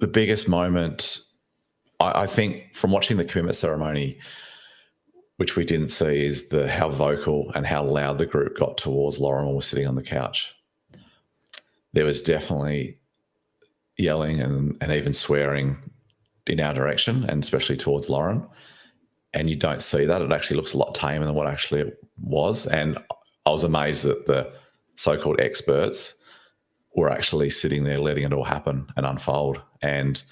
the biggest moment, I think, from watching the commitment ceremony, which we didn't see, is how vocal and how loud the group got towards Lauren when we're sitting on the couch. There was definitely yelling and even swearing in our direction, and especially towards Lauren. And you don't see that. It actually looks a lot tamer than what actually it was. And I was amazed that the so-called experts were actually sitting there letting it all happen and unfold. And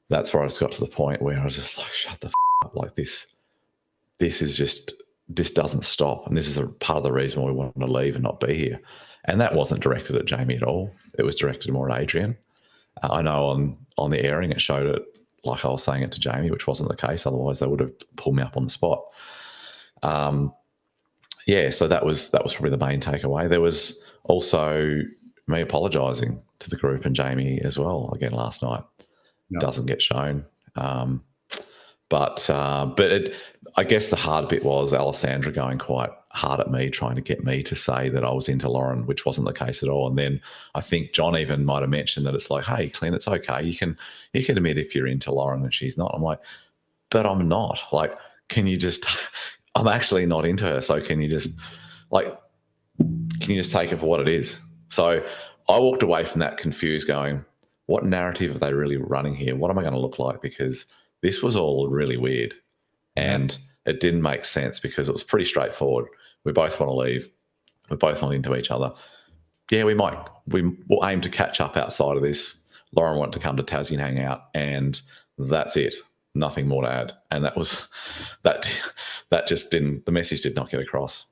that's where I just got to the point where I was just like, shut the up. Like this doesn't stop. And this is a part of the reason why we wanted to leave and not be here. And that wasn't directed at Jamie at all. It was directed more at Adrian. I know on the airing it showed it like I was saying it to Jamie, which wasn't the case. Otherwise, they would have pulled me up on the spot. So that was probably the main takeaway. There was also me apologising to the group and Jamie as well again last night. No. Doesn't get shown. But I guess the hard bit was Alessandra going quite hard at me, trying to get me to say that I was into Lauren, which wasn't the case at all. And then I think John even might have mentioned that it's like, hey, Clint, it's okay. You can admit if you're into Lauren and she's not. I'm like, but I'm not. Like, can you just? I'm actually not into her. So can you just take it for what it is? So I walked away from that confused, going, what narrative are they really running here? What am I going to look like? Because this was all really weird and it didn't make sense because it was pretty straightforward. We both want to leave. We're both not into each other. Yeah, we will aim to catch up outside of this. Lauren wanted to come to Tassie and hang out, and that's it. Nothing more to add. And that just didn't, the message did not get across.